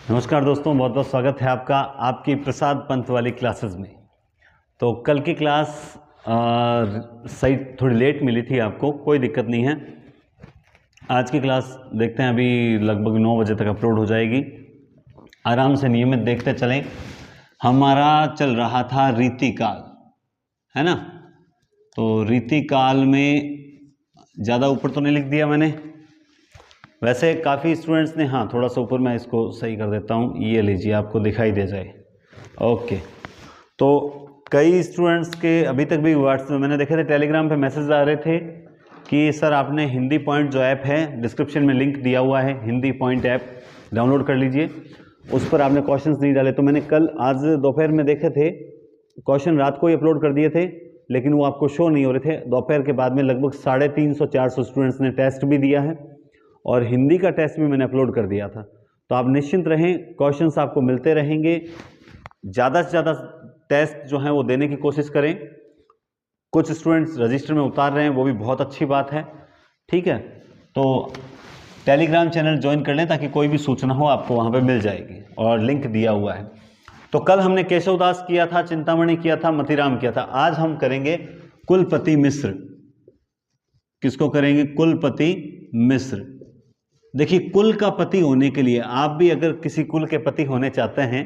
नमस्कार दोस्तों, बहुत बहुत स्वागत है आपका आपकी प्रसाद पंत वाली क्लासेस में। तो कल की क्लास सही थोड़ी लेट मिली थी आपको, कोई दिक्कत नहीं है। आज की क्लास देखते हैं, अभी लगभग 9 बजे तक अपलोड हो जाएगी। आराम से नियमित देखते चलें। हमारा चल रहा था रीतिकाल, है ना। तो रीतिकाल में ज़्यादा ऊपर तो नहीं लिख दिया मैंने, वैसे काफ़ी स्टूडेंट्स ने, हाँ थोड़ा सा ऊपर मैं इसको सही कर देता हूँ, ये लीजिए आपको दिखाई दे जाए। ओके, तो कई स्टूडेंट्स के अभी तक भी व्हाट्सएप में मैंने देखे थे, टेलीग्राम पे मैसेज आ रहे थे कि सर आपने हिंदी पॉइंट जो ऐप है, डिस्क्रिप्शन में लिंक दिया हुआ है, हिंदी पॉइंट ऐप डाउनलोड कर लीजिए। उस पर आपने क्वेश्चंस नहीं डाले। तो मैंने कल आज दोपहर में देखे थे, क्वेश्चन रात को ही अपलोड कर दिए थे, लेकिन वो आपको शो नहीं हो रहे थे। दोपहर के बाद में लगभग 350-400 स्टूडेंट्स ने टेस्ट भी दिया है और हिंदी का टेस्ट भी मैंने अपलोड कर दिया था। तो आप निश्चिंत रहें, क्वेश्चंस आपको मिलते रहेंगे। ज़्यादा से ज़्यादा टेस्ट जो हैं वो देने की कोशिश करें। कुछ स्टूडेंट्स रजिस्टर में उतार रहे हैं, वो भी बहुत अच्छी बात है, ठीक है। तो टेलीग्राम चैनल ज्वाइन कर लें ताकि कोई भी सूचना हो आपको वहाँ पे मिल जाएगी, और लिंक दिया हुआ है। तो कल हमने केशवदास किया था, चिंतामणि किया था, मतीराम किया था। आज हम करेंगे कुलपति मिश्र। किसको करेंगे? कुलपति मिश्र। देखिए, कुल का पति होने के लिए, आप भी अगर किसी कुल के पति होने चाहते हैं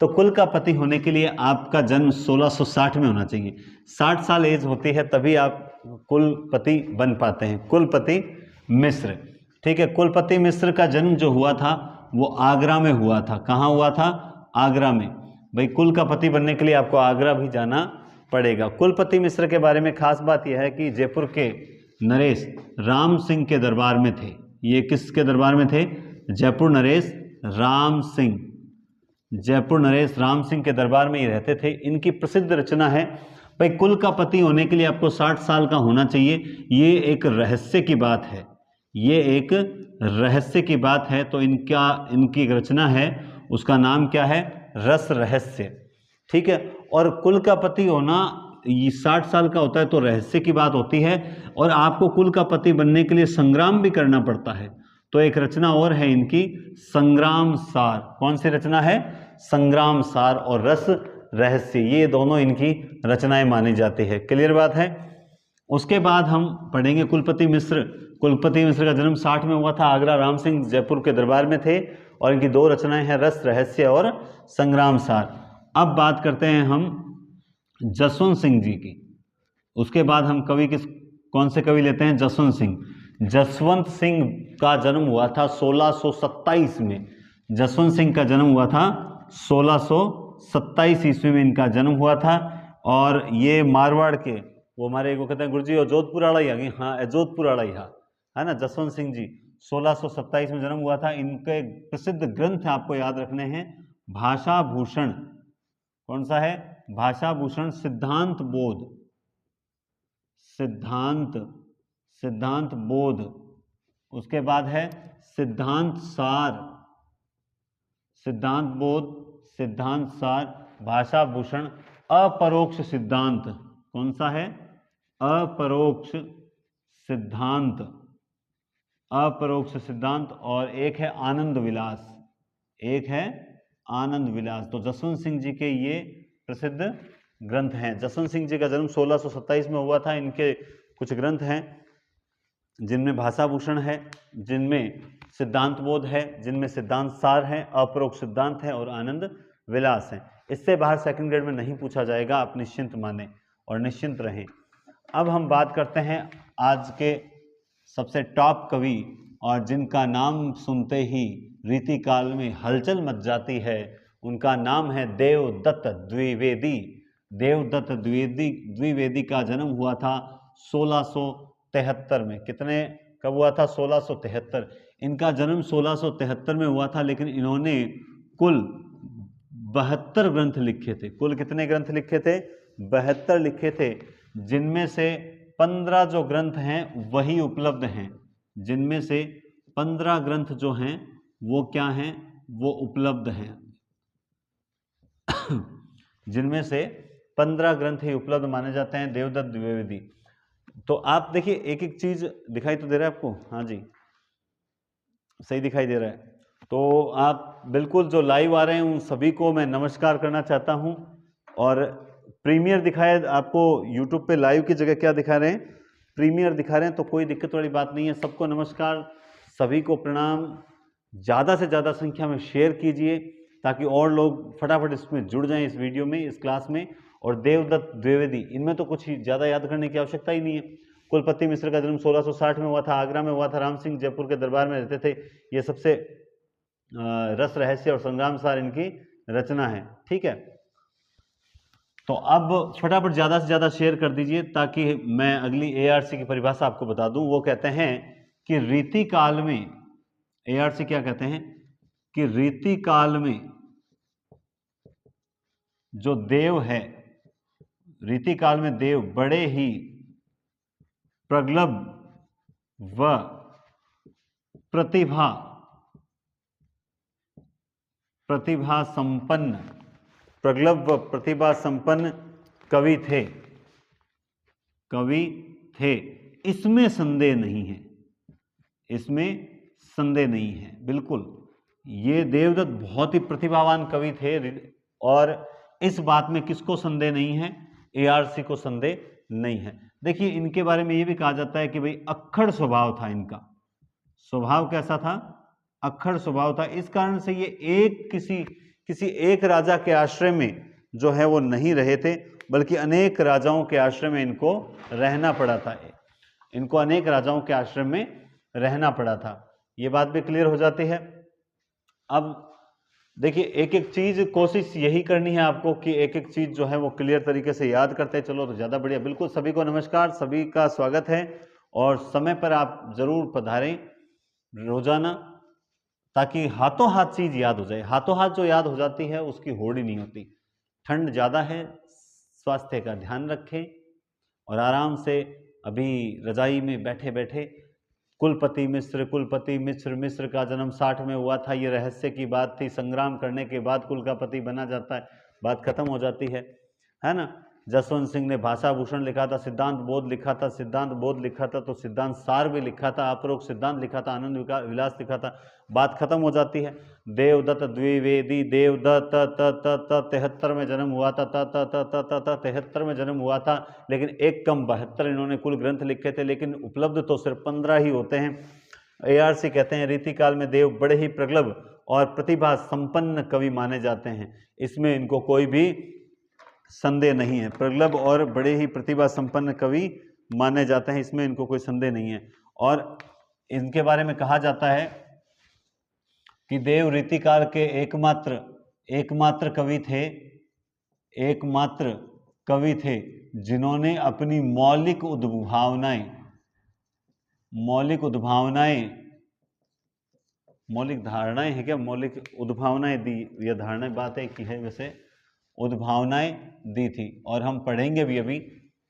तो कुल का पति होने के लिए आपका जन्म 1660 में होना चाहिए। 60 साल एज होती है तभी आप कुलपति बन पाते हैं, कुलपति मिश्र, ठीक है। कुलपति मिश्र का जन्म जो हुआ था वो आगरा में हुआ था। कहाँ हुआ था? आगरा में। भाई, कुल का पति बनने के लिए आपको आगरा भी जाना पड़ेगा। कुलपति मिश्र के बारे में खास बात यह है कि जयपुर के नरेश राम सिंह के दरबार में थे। ये किसके दरबार में थे? जयपुर नरेश राम सिंह। जयपुर नरेश राम सिंह के दरबार में ही रहते थे। इनकी प्रसिद्ध रचना है, भाई कुल का पति होने के लिए आपको 60 साल का होना चाहिए। ये एक रहस्य की बात है, ये एक रहस्य की बात है। तो इनकी एक रचना है, उसका नाम क्या है? रस रहस्य, ठीक है। और कुल का पति होना ये 60 साल का होता है तो रहस्य की बात होती है, और आपको कुल का पति बनने के लिए संग्राम भी करना पड़ता है। तो एक रचना और है इनकी, संग्राम सार। कौन सी रचना है? संग्राम सार और रस रहस्य, ये दोनों इनकी रचनाएं मानी जाती है। क्लियर बात है। उसके बाद हम पढ़ेंगे कुलपति मिश्र। कुलपति मिश्र का जन्म 60 में हुआ था, आगरा, राम सिंह जयपुर के दरबार में थे, और इनकी 2 रचनाएं हैं, रस रहस्य और संग्राम सार। अब बात करते हैं हम जसवंत सिंह जी की। उसके बाद हम कौन से कवि लेते हैं? जसवंत सिंह। जसवंत सिंह का जन्म हुआ था 1627 में। जसवंत सिंह का जन्म हुआ था 1627 ईस्वी में इनका जन्म हुआ था। और ये मारवाड़ के, वो हमारे को कहते हैं गुरुजी और जोधपुर आड़ा ही आ गए, हाँ जोधपुर आड़ा ही है ना। जसवंत सिंह जी 1627 में जन्म हुआ था। इनके प्रसिद्ध ग्रंथ आपको याद रखने हैं, भाषा भूषण। कौन सा है? भाषा भूषण, सिद्धांत बोध, सिद्धांत बोध। उसके बाद है सिद्धांत सार, सिद्धांत बोध, सिद्धांत सार, भाषा भूषण, अपरोक्ष सिद्धांत। कौन सा है? अपरोक्ष सिद्धांत, अपरोक्ष सिद्धांत। और एक है आनंद विलास, एक है आनंद विलास। तो जसवंत सिंह जी के ये प्रसिद्ध ग्रंथ हैं। जसवंत सिंह जी का जन्म 1627 में हुआ था। इनके कुछ ग्रंथ हैं जिनमें भाषा भूषण है, जिनमें सिद्धांत बोध है, जिनमें सिद्धांत सार है, अपरोक्ष सिद्धांत है और आनंद विलास है। इससे बाहर सेकंड ग्रेड में नहीं पूछा जाएगा, आप निश्चिंत माने और निश्चिंत रहें। अब हम बात करते हैं आज के सबसे टॉप कवि, और जिनका नाम सुनते ही रीतिकाल में हलचल मच जाती है। उनका नाम है देवदत्त द्विवेदी। देवदत्त द्विवेदी का जन्म हुआ था 1673 में। कितने कब हुआ था? 1673। इनका जन्म 1673 में हुआ था, लेकिन इन्होंने कुल 72 ग्रंथ लिखे थे। कुल कितने ग्रंथ लिखे थे? 72 लिखे थे, जिनमें से 15 जो ग्रंथ हैं वही उपलब्ध हैं। जिनमें से 15 ग्रंथ जो हैं वो क्या हैं? वो उपलब्ध हैं। जिनमें से 15 ग्रंथ ही उपलब्ध माने जाते हैं। देवदत्त द्विवेदी। तो आप देखिए, एक एक चीज दिखाई तो दे रहा है आपको? हाँ जी, सही दिखाई दे रहा है। तो आप बिल्कुल जो लाइव आ रहे हैं उन सभी को मैं नमस्कार करना चाहता हूं। और प्रीमियर दिखाए आपको यूट्यूब पे लाइव की जगह क्या दिखा रहे हैं, प्रीमियर दिखा रहे हैं, तो कोई दिक्कत वाली बात नहीं है। सबको नमस्कार, सभी को प्रणाम। ज़्यादा से ज़्यादा संख्या में शेयर कीजिए ताकि और लोग फटाफट इसमें जुड़ जाएं, इस वीडियो में, इस क्लास में। और देवदत्त द्विवेदी, इनमें तो कुछ ही ज़्यादा याद करने की आवश्यकता ही नहीं है। कुलपति मिश्र का जन्म 1660 में हुआ था, आगरा में हुआ था। राम सिंह जयपुर के दरबार में रहते थे। ये सबसे रस, रहस्य और संग्राम सार इनकी रचना है। ठीक है, तो अब फटाफट ज़्यादा से ज़्यादा शेयर कर दीजिए ताकि मैं अगली एआरसी की परिभाषा आपको बता दूं। वो कहते हैं कि रीति काल में, एआरसी क्या कहते हैं कि रीति काल में जो देव है, रीति काल में देव बड़े ही प्रगल्भ व प्रतिभा संपन्न, प्रगल्भ व प्रतिभा संपन्न कवि थे। इसमें संदेह नहीं है, इसमें संदेह नहीं है, बिल्कुल। ये देवदत्त बहुत ही प्रतिभावान कवि थे और इस बात में किसको संदेह नहीं है, एआरसी को संदेह नहीं है। देखिए, इनके बारे में ये भी कहा जाता है कि भाई अक्खड़ स्वभाव था इनका। स्वभाव कैसा था? अक्खड़ स्वभाव था। इस कारण से ये किसी एक राजा के आश्रय में जो है वो नहीं रहे थे, बल्कि अनेक राजाओं के आश्रय में इनको रहना पड़ा था। इनको अनेक राजाओं के आश्रय में रहना पड़ा था। ये बात भी क्लियर हो जाती है। अब देखिए, एक एक चीज कोशिश यही करनी है आपको कि एक एक चीज जो है वो क्लियर तरीके से याद करते चलो तो ज्यादा बढ़िया। बिल्कुल, सभी को नमस्कार, सभी का स्वागत है। और समय पर आप जरूर पधारें रोजाना, ताकि हाथों हाथ चीज याद हो जाए। हाथों हाथ जो याद हो जाती है उसकी होड़ ही नहीं होती। ठंड ज़्यादा है, स्वास्थ्य का ध्यान रखें और आराम से अभी रजाई में बैठे बैठे कुलपति मिश्र का जन्म 60 में हुआ था। ये रहस्य की बात थी। संग्राम करने के बाद कुल का पति बना जाता है, बात खत्म हो जाती है ना। जसवंत सिंह ने भाषा भूषण लिखा था, सिद्धांत बोध लिखा था, तो सिद्धांत सार भी लिखा था, अपरोक्ष सिद्धांत लिखा था, आनंद विलास लिखा था, बात खत्म हो जाती है। देवदत्त द्विवेदी, देवदत्त 73 में जन्म हुआ था, 73 में जन्म हुआ था, लेकिन एक कम 72 इन्होंने कुल ग्रंथ लिखे थे, लेकिन उपलब्ध तो सिर्फ 15 ही होते हैं। एआरसी कहते हैं रीतिकाल में देव बड़े ही प्रगल्भ और प्रतिभा संपन्न कवि माने जाते हैं। इसमें इनको कोई भी संदेह नहीं है। प्रगल्भ और बड़े ही प्रतिभा संपन्न कवि माने जाते हैं, इसमें इनको कोई संदेह नहीं है। और इनके बारे में कहा जाता है कि देव रीतिकाल के एकमात्र कवि थे जिन्होंने अपनी मौलिक धारणाएं है क्या, मौलिक उद्भावनाएं दी, या धारणाएं बात है कि है वैसे, उद्भावनाएं दी थी। और हम पढ़ेंगे भी अभी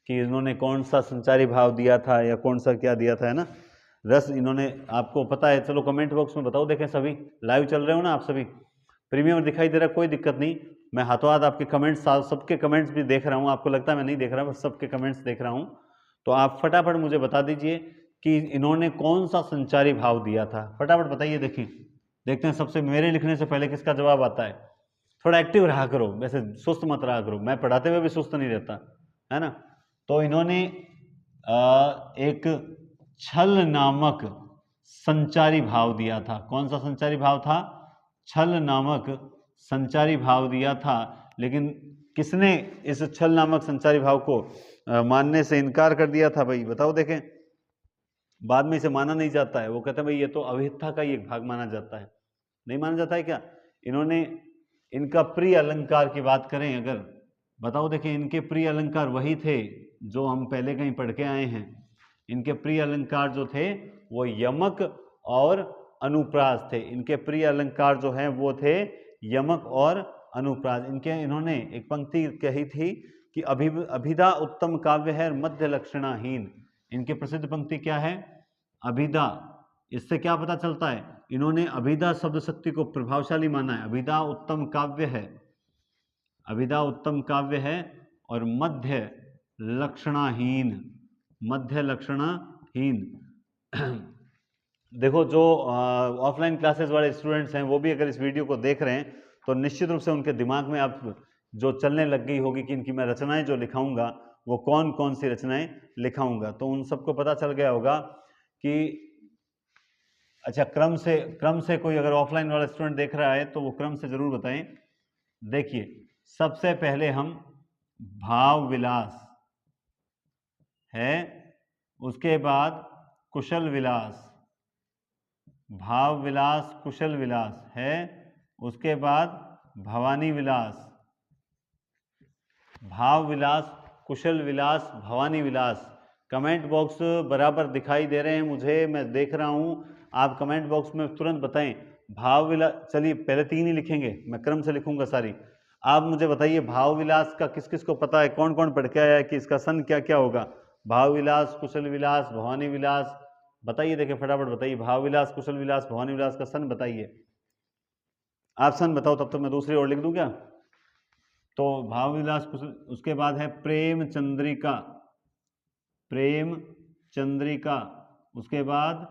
कि इन्होंने कौन सा संचारी भाव दिया था या कौन सा क्या दिया था, है ना। रस इन्होंने, आपको पता है, चलो कमेंट बॉक्स में बताओ। देखें, सभी लाइव चल रहे हो ना आप सभी, प्रीमियम दिखाई दे रहा है, कोई दिक्कत नहीं। मैं हाथों हाथ आपके कमेंट्स, सबके कमेंट्स भी देख रहा हूँ। आपको लगता है मैं नहीं देख रहा, बस सबके कमेंट्स देख रहा हूँ। तो आप फटाफट मुझे बता दीजिए कि इन्होंने कौन सा संचारी भाव दिया था, फटाफट बताइए। देखिए, देखते हैं सबसे मेरे लिखने से पहले किसका जवाब आता है। थोड़ा एक्टिव रहा करो, वैसे सुस्त मत रहा करो, मैं पढ़ाते हुए भी सुस्त नहीं रहता, है ना। तो इन्होंने एक छल नामक संचारी भाव दिया था। कौन सा संचारी भाव था? छल नामक संचारी भाव दिया था। लेकिन किसने इस छल नामक संचारी भाव को मानने से इनकार कर दिया था भाई, बताओ। देखें, बाद में इसे माना नहीं जाता है। वो कहते हैं भाई ये तो अभिहिता का ही एक भाग माना जाता है। नहीं माना जाता है क्या? इन्होंने इनका प्रिय अलंकार की बात करें अगर, बताओ। देखिए, इनके प्रिय अलंकार वही थे जो हम पहले कहीं पढ़ के आए हैं। इनके प्रिय अलंकार जो थे वो यमक और अनुप्रास थे। इनके प्रिय अलंकार जो हैं वो थे यमक और अनुप्रास। इन्होंने एक पंक्ति कही थी कि अभिधा उत्तम काव्य है, मध्य लक्षणाहीन। इनकी प्रसिद्ध पंक्ति क्या है? अभिधा। इससे क्या पता चलता है? इन्होंने अभिधा शब्द शक्ति को प्रभावशाली माना है। अभिधा उत्तम काव्य है, अभिधा उत्तम काव्य है और मध्य लक्षणाहीन, मध्य लक्षणाहीन। देखो जो ऑफलाइन क्लासेस वाले स्टूडेंट्स हैं वो भी अगर इस वीडियो को देख रहे हैं तो निश्चित रूप से उनके दिमाग में अब जो चलने लग गई होगी कि इनकी मैं रचनाएं जो लिखाऊंगा वो कौन कौन सी रचनाएं लिखाऊंगा। तो उन सबको पता चल गया होगा कि अच्छा क्रम से कोई अगर ऑफलाइन वाला स्टूडेंट देख रहा है तो वो क्रम से जरूर बताएं। देखिए सबसे पहले हम भाव विलास है, उसके बाद कुशल विलास, भाव विलास कुशल विलास है, उसके बाद भवानी विलास, भाव विलास कुशल विलास भवानी विलास। कमेंट बॉक्स बराबर दिखाई दे रहे हैं मुझे, मैं देख रहा हूं, आप कमेंट बॉक्स में तुरंत बताएं भाव विलास। चलिए पहले 3 ही लिखेंगे, मैं क्रम से लिखूंगा सारी। आप मुझे बताइए भाव विलास का किस किस को पता है, कौन कौन पढ़ के आया है कि इसका सन क्या क्या होगा। भाव विलास कुशल विलास भवानी विलास, बताइए, देखिए फटाफट बताइए, भाव विलास कुशल विलास भवानी विलास का सन बताइए। आप सन बताओ तब तक मैं दूसरी और लिख दूं क्या। तो भाव विलास कुशल, उसके बाद है प्रेम चंद्रिका, प्रेम चंद्रिका, उसके बाद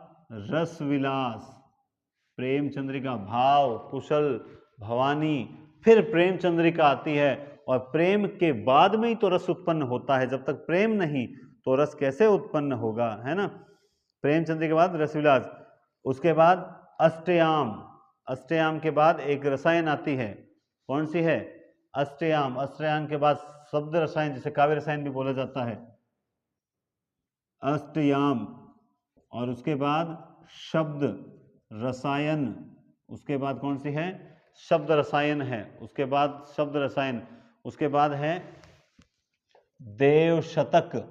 रस विलास, प्रेम चंद्रिका, भाव कुशल भवानी, फिर प्रेम चंद्रिका आती है। और प्रेम के बाद में ही तो रस उत्पन्न होता है, जब तक प्रेम नहीं तो रस कैसे उत्पन्न होगा, है ना। प्रेम चंद्रिका के बाद रस विलास, उसके बाद अष्टयाम, अष्टयाम के बाद एक रसायन आती है, कौन सी है, अष्टयाम। अष्टयाम के बाद शब्द रसायन, जिसे काव्य रसायन भी बोला जाता है, अष्टयाम। और उसके बाद शब्द रसायन, उसके बाद कौन सी है, शब्द रसायन है, उसके बाद शब्द रसायन, उसके बाद है देव शतक,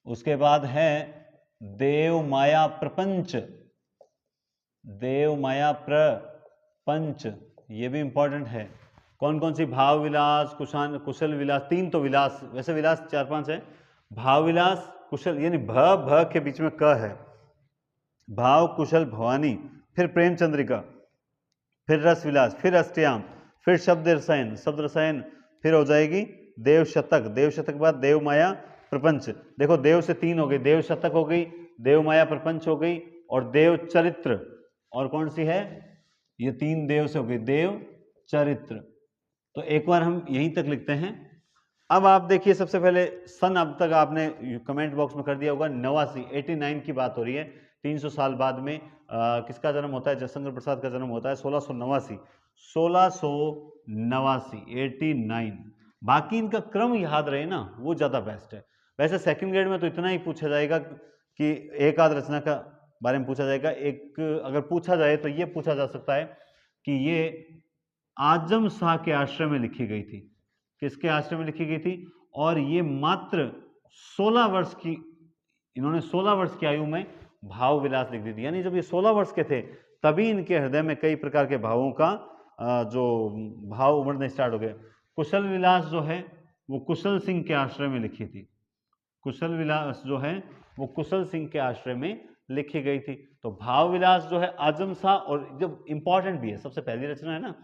उसके बाद है देव माया प्रपंच, देव माया प्रपंच, ये भी इंपॉर्टेंट है। कौन कौन सी, भाव विलास कुशल विलास, 3 तो विलास, वैसे विलास 4-5 है। भाव विलास कुशल यानी भ के बीच में क है, भाव कुशल भवानी, फिर प्रेम चंद्रिका, फिर रस विलास, फिर अष्टयाम, फिर शब्द रसायन, शब्द रसायन, फिर हो जाएगी देव शतक, देव शतक के बाद देव माया प्रपंच। देखो देव से 3 हो गई, देव शतक हो गई, देव माया प्रपंच हो गई, और देव चरित्र, और कौन सी है, ये 3 देव से हो गई, देव चरित्र। तो एक बार हम यहीं तक लिखते हैं। अब आप देखिए सबसे पहले सन अब तक आपने कमेंट बॉक्स में कर दिया होगा 89, 89 की बात हो रही है। 300 साल बाद में किसका जन्म होता है, जयशंकर प्रसाद का जन्म होता है 1689, 1689, 89। बाकी इनका क्रम याद रहे ना, वो ज़्यादा बेस्ट है। वैसे सेकंड ग्रेड में तो इतना ही पूछा जाएगा कि एक आध रचना का बारे में पूछा जाएगा। एक अगर पूछा जाए तो ये पूछा जा सकता है कि ये आजम शाह के आश्रम में लिखी गई थी, किसके आश्रम में लिखी गई थी, और ये मात्र 16 वर्ष की, इन्होंने 16 वर्ष की आयु में भाव विलास लिख दी थी। यानी जब ये 16 वर्ष के थे तभी इनके हृदय में कई प्रकार के भावों का जो भाव उमड़ने स्टार्ट हो गए। कुशल विलास जो है वो कुशल सिंह के आश्रम में लिखी थी, कुशल विलास जो है वो कुशल सिंह के आश्रय में लिखी गई थी। तो भाव विलास जो है आजम शाह, और जब इंपॉर्टेंट भी है, सबसे पहली रचना है ना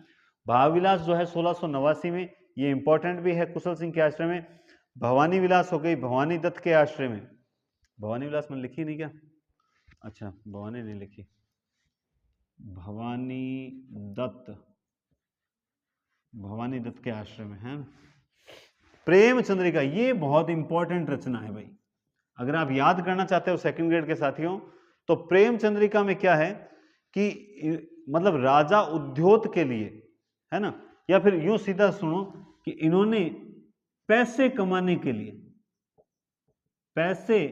भाव विलास जो है 1689 में, ये इंपॉर्टेंट भी है कुशल सिंह के आश्रय में। भवानी विलास हो गई भवानी दत्त के आश्रय में, भवानी विलास मैंने लिखी नहीं क्या, अच्छा भवानी नहीं लिखी, भवानी दत्त, भवानी दत्त के आश्रय में है। प्रेम चंद्रिका, ये बहुत इंपॉर्टेंट रचना है भाई, अगर आप याद करना चाहते हो सेकंड ग्रेड के साथियों, तो प्रेम चंद्रिका में क्या है कि मतलब राजा उद्योत के लिए, है ना, या फिर यूं सीधा सुनो कि इन्होंने पैसे कमाने के लिए, पैसे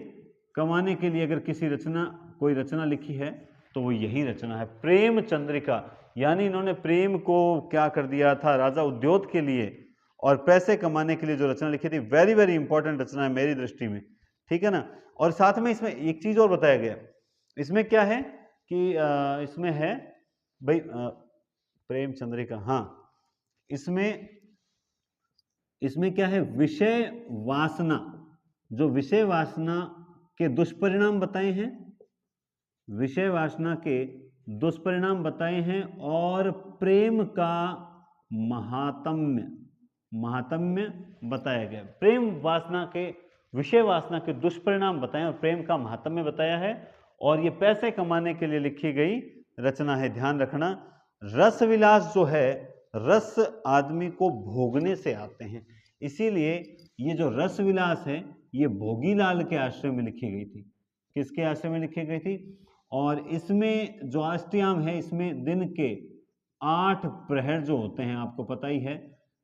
कमाने के लिए अगर किसी रचना, कोई रचना लिखी है तो वो यही रचना है प्रेम चंद्रिका। यानी इन्होंने प्रेम को क्या कर दिया था राजा उद्योत के लिए, और पैसे कमाने के लिए जो रचना लिखी थी, वेरी वेरी इंपॉर्टेंट रचना है मेरी दृष्टि में, ठीक है ना। और साथ में इसमें एक चीज और बताया गया, इसमें क्या है कि इसमें है भाई प्रेम चंद्रिका, हाँ इसमें क्या है, विषय वासना, जो विषय वासना के दुष्परिणाम बताए हैं, विषय वासना के दुष्परिणाम बताए हैं, और प्रेम का महात्म्य, महात्म्य बताया गया। प्रेम वासना के, विषय वासना के दुष्परिणाम बताए और प्रेम का महात्म्य बताया है, और ये पैसे कमाने के लिए लिखी गई रचना है। ध्यान रखना, रस विलास जो है, रस आदमी को भोगने से आते हैं, इसीलिए ये जो रस विलास है ये भोगीलाल के आश्रय में लिखी गई थी। किसके आश्रय में लिखी गई थी? और इसमें जो अष्टयाम है, इसमें दिन के 8 प्रहर जो होते हैं, आपको पता ही है,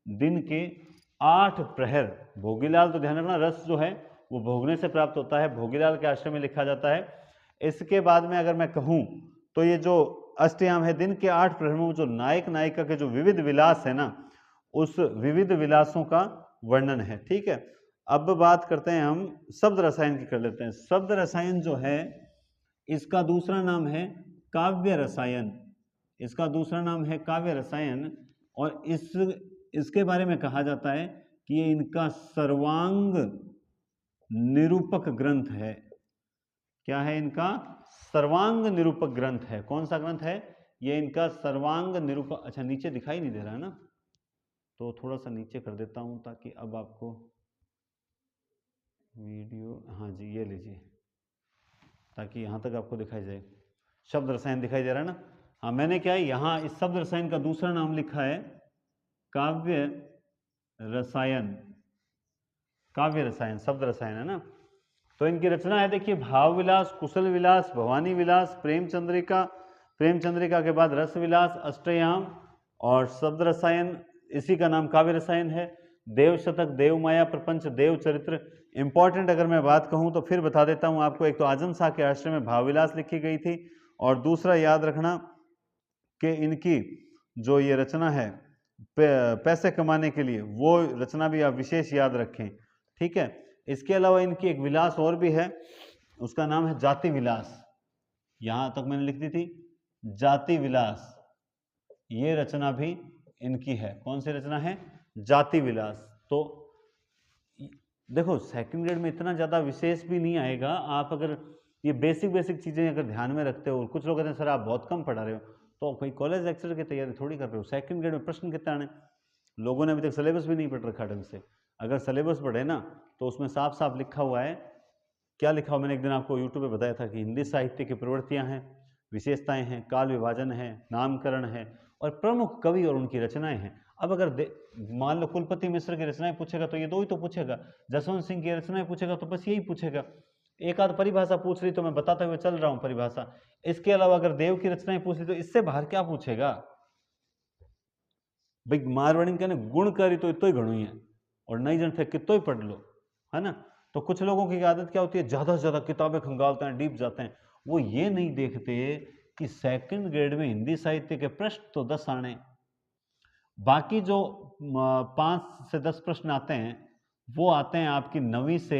दिन के 8 प्रहर। भोगीलाल, तो ध्यान रखना, रस जो है वो भोगने से प्राप्त होता है, भोगीलाल के आश्रम में लिखा जाता है। इसके बाद में अगर मैं कहूं तो ये जो अष्टयाम है, दिन के 8 प्रहर में जो नायक नायिका के जो विविध विलास है ना, उस विविध विलासों का वर्णन है। ठीक है, अब बात करते हैं हम शब्द रसायन की, कर लेते हैं। शब्द रसायन जो है इसका दूसरा नाम है काव्य रसायन, इसका दूसरा नाम है काव्य रसायन। और इसके बारे में कहा जाता है कि ये इनका सर्वांग निरूपक ग्रंथ है। क्या है? इनका सर्वांग निरूपक ग्रंथ है। कौन सा ग्रंथ है? ये इनका सर्वांग निरूपक। अच्छा, नीचे दिखाई नहीं दे रहा है ना, तो थोड़ा सा नीचे कर देता हूं ताकि अब आपको वीडियो, हाँ जी ये लीजिए, ताकि यहाँ तक आपको दिखाई जाए। शब्द रसायन दिखाई दे रहा है ना? हाँ, मैंने क्या है, यहाँ इस शब्द रसायन का दूसरा नाम लिखा है काव्य रसायन। काव्य रसायन शब्द रसायन है ना। तो इनकी रचना है, देखिए, भाव विलास, कुशल विलास, भवानी विलास, प्रेमचंद्रिका, प्रेमचंद्रिका के बाद रस विलास, अष्टयाम और शब्द रसायन, इसी का नाम काव्य रसायन है। देव शतक, देव माया प्रपंच, देव चरित्र। इंपॉर्टेंट अगर मैं बात कहूं तो फिर बता देता हूं आपको, एक तो आजम शाह के आश्रम में भाव विलास लिखी गई थी, और दूसरा याद रखना कि इनकी जो ये रचना है पैसे कमाने के लिए, वो रचना भी आप विशेष याद रखें। ठीक है, इसके अलावा इनकी एक विलास और भी है, उसका नाम है जाति विलास। यहां तक मैंने लिख दी थी जाति विलास, ये रचना भी इनकी है। कौन सी रचना है? जाति विलास। तो देखो, सेकंड ग्रेड में इतना ज़्यादा विशेष भी नहीं आएगा, आप अगर ये बेसिक बेसिक चीज़ें अगर ध्यान में रखते हो। कुछ लोग कहते हैं सर आप बहुत कम पढ़ा रहे हो, तो कोई कॉलेज लेक्चर की तैयारी थोड़ी कर रहे हो। सेकंड ग्रेड में प्रश्न कितने आने, लोगों ने अभी तक सिलेबस भी नहीं पढ़ रखा ढंग से। अगर सिलेबस पढ़े ना तो उसमें साफ साफ लिखा हुआ है, क्या लिखा हुआ, मैंने एक दिन आपको यूट्यूब पे बताया था कि हिंदी साहित्य की प्रवृत्तियाँ हैं, विशेषताएं हैं, काल विभाजन है, नामकरण है, और प्रमुख कवि और उनकी रचनाएं हैं। अब अगर मान लो कुलपति मिश्र की रचनाएं पूछेगा तो ये दो ही तो पूछेगा, जसवंत सिंह की रचनाएं पूछेगा तो बस यही पूछेगा। एक आध परिभाषा पूछ ली तो मैं बताते हुए चल रहा हूं परिभाषा। इसके अलावा अगर देव की रचनाएं पूछ ली तो इससे बाहर क्या पूछेगा भाई। मारवाड़ी कहने गुण करी तो इतो ही घणो ही है, और नहीं जन थे कितो ही पढ़ लो, है ना। तो कुछ लोगों की आदत क्या होती है, ज्यादा से ज्यादा किताबें खंगालते हैं, डीप जाते हैं। वो ये नहीं देखते कि सेकंड ग्रेड में हिंदी साहित्य के प्रश्न तो 10 आने, बाकी जो 5 से 10 प्रश्न आते हैं वो आते हैं आपकी 9वीं से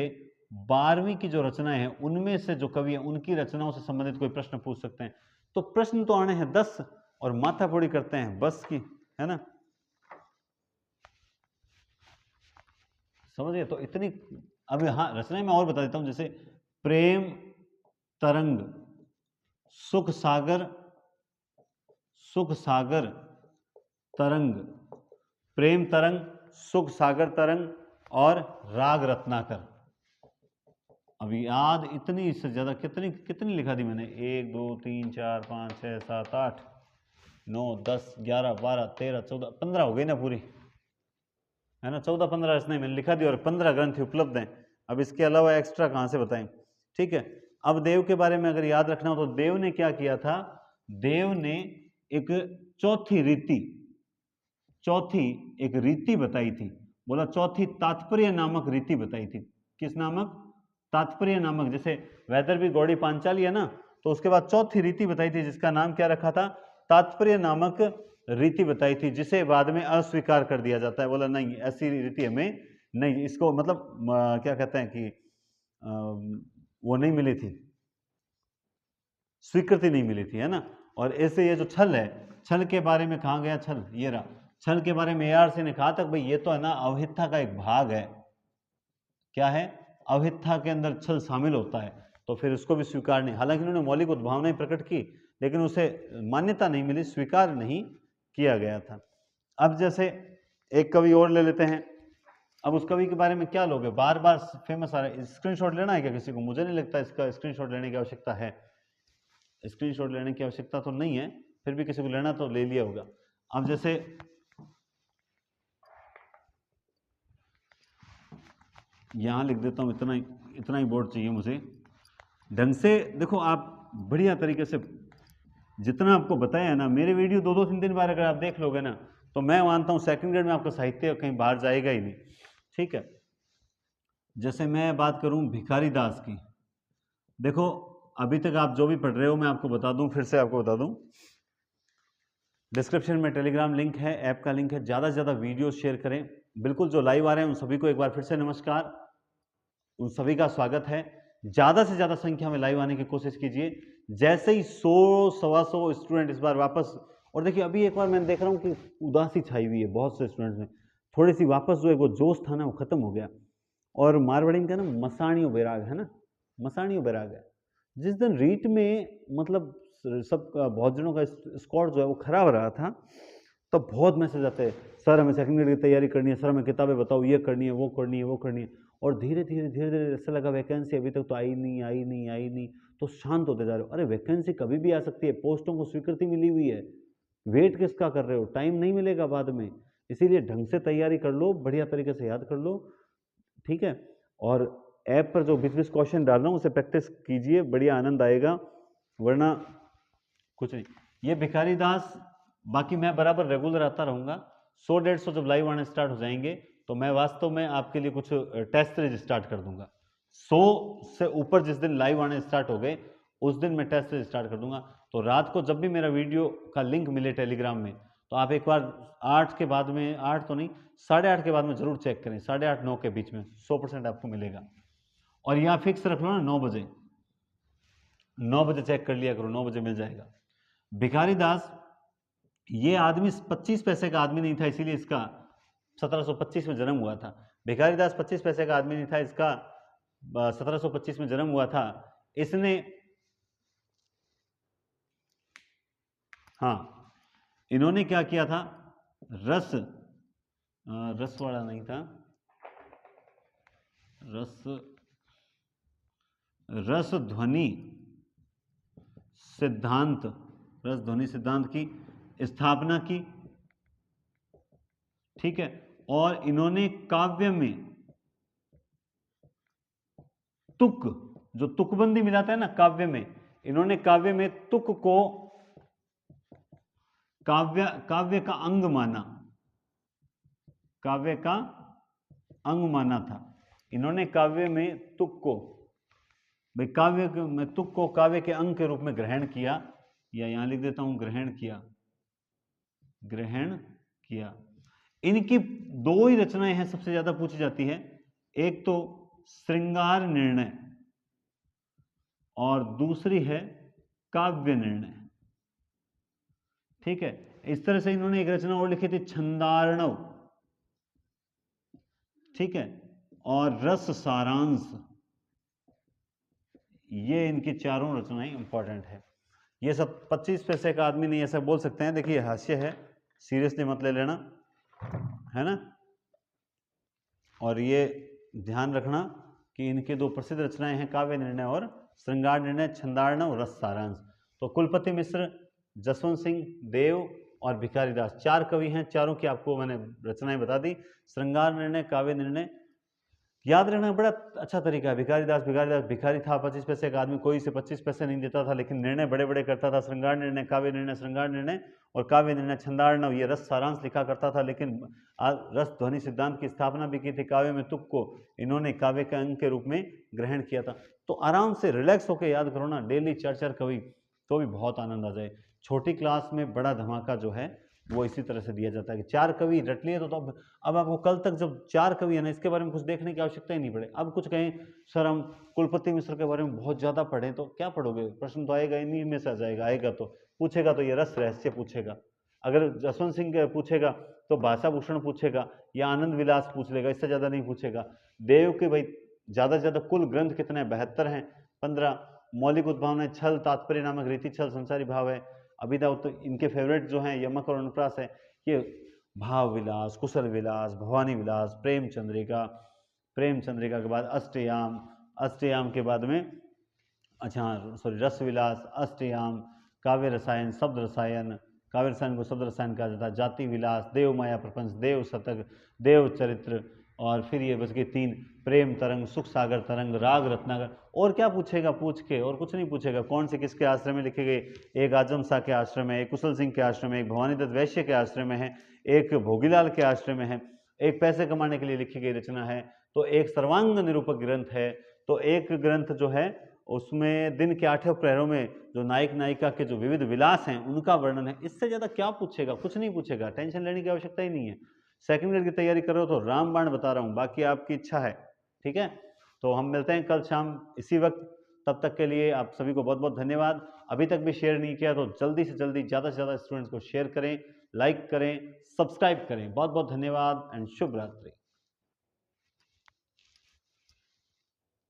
12वीं की जो रचनाएं हैं, उनमें से जो कवि हैं उनकी रचनाओं से संबंधित कोई प्रश्न पूछ सकते हैं। तो प्रश्न तो आने हैं 10 और माथाफोड़ी करते हैं बस की, है ना। समझिए, तो इतनी। अब हाँ, रचनाएं मैं और बता देता हूं, जैसे प्रेम तरंग, सुख सागर, सुख सागर तरंग, प्रेम तरंग, सुख सागर तरंग और राग रत्नाकर। अब याद इतनी, इससे ज्यादा कितनी कितनी लिखा दी मैंने, 1 2 3 4 5 6 7 8 9 10 11 12 13 14 15 हो गई ना पूरी, है ना। 14-15 रचनाएं मैंने लिखा दी और 15 ग्रंथ उपलब्ध हैं। अब इसके अलावा एक्स्ट्रा कहाँ से बताएं। ठीक है, अब देव के बारे में अगर याद रखना हो तो देव ने क्या किया था, देव ने एक चौथी एक रीति बताई थी। बोला चौथी तात्पर्य नामक रीति बताई थी। किस नामक? तात्पर्य नामक। जैसे वैदर्भी गौड़ी पांचाली है ना, तो उसके बाद चौथी रीति बताई थी जिसका नाम क्या रखा था, तात्पर्य नामक रीति बताई थी, जिसे बाद में अस्वीकार कर दिया जाता है। बोला नहीं, ऐसी रीति हमें नहीं, इसको मतलब क्या कहते हैं कि वो नहीं मिली थी, स्वीकृति नहीं मिली थी, है ना। और ऐसे ये जो छल है, छल के बारे में कहा गया, छल ये रहा, छल के बारे में ARC ने कहा था भाई ये तो है ना अवहिता का एक भाग है। क्या है? अवहिता के अंदर छल शामिल होता है, तो फिर उसको भी स्वीकार नहीं। हालांकि उन्होंने मौलिक उद्भावनाएं प्रकट की, लेकिन उसे मान्यता नहीं मिली, स्वीकार नहीं किया गया था। अब जैसे एक कवि और ले लेते हैं। अब उस कवि के बारे में क्या लोगे, बार बार फेमस आ रहा है। स्क्रीनशॉट लेना है क्या किसी को? मुझे नहीं लगता इसका स्क्रीनशॉट लेने की आवश्यकता है, स्क्रीनशॉट लेने की आवश्यकता तो नहीं है, फिर भी किसी को लेना तो ले लिया होगा। अब जैसे यहाँ लिख देता हूँ, इतना ही बोर्ड चाहिए मुझे। ढंग से देखो आप, बढ़िया तरीके से जितना आपको बताया है ना, मेरे वीडियो 2-3 बार अगर आप देख लोगे ना, तो मैं मानता हूँ सेकंड ग्रेड में आपका साहित्य कहीं बाहर जाएगा ही नहीं। ठीक है, जैसे मैं बात करूँ भिखारी दास की, देखो अभी तक आप जो भी पढ़ रहे हो मैं आपको बता दूं, फिर से आपको बता दूं, डिस्क्रिप्शन में टेलीग्राम लिंक है, ऐप का लिंक है, ज़्यादा से ज़्यादा वीडियो शेयर करें। बिल्कुल जो लाइव आ रहे हैं उन सभी को एक बार फिर से नमस्कार, उन सभी का स्वागत है। ज़्यादा से ज़्यादा संख्या में लाइव आने की कोशिश कीजिए। जैसे ही 100-125 स्टूडेंट इस बार वापस, और देखिए अभी एक बार मैं देख रहा हूँ कि उदासी छाई हुई है बहुत से स्टूडेंट्स में, थोड़ी सी वापस जो है वो जोश था ना वो खत्म हो गया। और मारवाड़ी का ना मसाणियों बैराग है ना, मसाणियों बैराग है। जिस दिन रीट में मतलब सब बहुत जनों का स्कोर जो है वो खराब रहा था, तो बहुत मैसेज आते हैं, सर हमें सेकंड ग्रेड की तैयारी करनी है, सर हमें किताबें बताओ, ये करनी है, वो करनी है, वो करनी है। और धीरे धीरे ऐसा लगा वैकेंसी अभी तक तो आई नहीं, तो शांत होते जा रहे हो। अरे वैकेंसी कभी भी आ सकती है, पोस्टों को स्वीकृति मिली हुई है, वेट किसका कर रहे हो, टाइम नहीं मिलेगा बाद में। इसीलिए ढंग से तैयारी कर लो, बढ़िया तरीके से याद कर लो। ठीक है, और ऐप पर जो 20-20 क्वेश्चन डाल रहा हूँ उसे प्रैक्टिस कीजिए, बढ़िया आनंद आएगा, वरना कुछ नहीं। ये भिखारी दास, बाकी मैं बराबर रेगुलर आता रहूँगा। 100-150 जब लाइव आने स्टार्ट हो जाएंगे तो मैं वास्तव में आपके लिए कुछ टेस्ट सीरीज स्टार्ट कर दूंगा। 100 से ऊपर जिस दिन लाइव आने स्टार्ट हो गए उस दिन मैं टेस्ट सीरीज स्टार्ट कर दूंगा। तो रात को जब भी मेरा वीडियो का लिंक मिले टेलीग्राम में, तो आप एक बार 8 के बाद में, 8 तो नहीं 8:30 के बाद में जरूर चेक करें, 8:30-9 के बीच में 100% आपको मिलेगा। और यहाँ फिक्स रख लो ना 9 बजे, 9 बजे चेक कर लिया करो, 9 बजे मिल जाएगा। भिखारी दास ये आदमी 25 पैसे का आदमी नहीं था, इसीलिए इसका 1725 में जन्म हुआ था। भिखारी दास 25 पैसे का आदमी नहीं था, इसका 1725 में जन्म हुआ था। इसने, हाँ, इन्होंने क्या किया था, रस वाला नहीं था, रस ध्वनि सिद्धांत की स्थापना की। ठीक है, और इन्होंने काव्य में तुक, जो तुकबंदी मिलाता है ना काव्य में, इन्होंने काव्य में तुक को काव्य का अंग माना, काव्य का अंग माना था। इन्होंने काव्य में तुक को, भाई काव्य में तुक को काव्य के अंग के रूप में ग्रहण किया, या यहां लिख देता हूं ग्रहण किया। इनकी 2 ही रचनाएं हैं सबसे ज्यादा पूछी जाती है, एक तो श्रृंगार निर्णय और दूसरी है काव्य निर्णय। ठीक है, इस तरह से इन्होंने एक रचना और लिखी थी छंदार्णव। ठीक है, और रस सारांश, ये इनकी चारों रचनाएं इंपॉर्टेंट है। ये सब 25 पैसे का आदमी नहीं ऐसा बोल सकते हैं, देखिए हास्य है, सीरियसली मत ले लेना, है ना। और ये ध्यान रखना कि इनके 2 प्रसिद्ध रचनाएं हैं, काव्य निर्णय और श्रृंगार निर्णय, छंदार्णव, रस सारांश। तो कुलपति मिश्र, जसवंत सिंह देव और भिखारी दास 4 कवि हैं, चारों की आपको मैंने रचनाएं बता दी। श्रृंगार निर्णय, काव्य निर्णय याद रखना बड़ा अच्छा तरीका है। भिखारी दास भिखारी था, 25 पैसे का आदमी, कोई से 25 पैसे नहीं देता था, लेकिन निर्णय बड़े बड़े करता था। श्रृंगार निर्णय, काव्य निर्णय, श्रृंगार निर्णय और काव्य निर्णय, छंदार्णव ये रस सारांश लिखा करता था, लेकिन रस ध्वनि सिद्धांत की स्थापना भी की थी। काव्य में तुक को इन्होंने काव्य के अंग के रूप में ग्रहण किया था। तो आराम से रिलैक्स होकर याद करो ना, डेली 4-4 कवि, तो भी बहुत आनंद आ जाए। छोटी क्लास में बड़ा धमाका जो है वो इसी तरह से दिया जाता है कि 4 कवि रट लिए, तो अब आपको कल तक जब 4 कवि है ना, इसके बारे में कुछ देखने की आवश्यकता ही नहीं पड़े। अब कुछ कहें सर हम कुलपति मिश्र के बारे में बहुत ज़्यादा पढ़ें, तो क्या पढ़ोगे, प्रश्न तो आएगा, इन्हीं में से आ जाएगा, आएगा तो पूछेगा तो ये रस रहस्य पूछेगा। अगर जसवंत सिंह पूछेगा तो भाषा भूषण पूछेगा या आनंद विलास पूछ लेगा, इससे ज़्यादा नहीं पूछेगा। देव के भाई ज़्यादा से ज़्यादा कुल ग्रंथ कितने हैं, 72 हैं। 15 मौलिक उद्भावनाएं, छल, तात्पर्य नामक रीति छल, संसारी भाव है। अभिधा, तो इनके फेवरेट जो हैं यमक और अनुप्रास है। ये भाव विलास, कुशल विलास, भवानी विलास, प्रेम चंद्रिका के बाद अष्टयाम के बाद में अच्छा हाँ सॉरी, रस विलास, अष्टयाम, काव्य रसायन, शब्द रसायन, काव्य रसायन को शब्द रसायन कहा जाता है, जाति विलास, देव माया प्रपंच, देव शतक, देव चरित्र, और फिर ये बस के 3, प्रेम तरंग, सुख सागर तरंग, राग रत्नाकर। और क्या पूछेगा पूछ के, और कुछ नहीं पूछेगा। कौन से किसके आश्रम में लिखे गए, एक आजम शाह के आश्रम में, एक कुशल सिंह के आश्रम में, एक भवानी दत्त वैश्य के आश्रम में है, एक भोगीलाल के आश्रम में है, एक पैसे कमाने के लिए लिखी गई रचना है, तो एक सर्वांग निरूपक ग्रंथ है, तो एक ग्रंथ जो है उसमें दिन के 8 प्रहरों में जो नायक नायिका के जो विविध विलास हैं उनका वर्णन है। इससे ज़्यादा क्या पूछेगा, कुछ नहीं पूछेगा, टेंशन लेने की आवश्यकता ही नहीं है। सेकंड ग्रेड की तैयारी कर रहे हो तो रामबाण बता रहा हूँ, बाकी आपकी इच्छा है। ठीक है, तो हम मिलते हैं कल शाम इसी वक्त। तब तक के लिए आप सभी को बहुत बहुत धन्यवाद। अभी तक भी शेयर नहीं किया तो जल्दी से जल्दी ज़्यादा से ज़्यादा स्टूडेंट्स को शेयर करें, लाइक करें, सब्सक्राइब करें। बहुत बहुत धन्यवाद एंड शुभ रात्रि।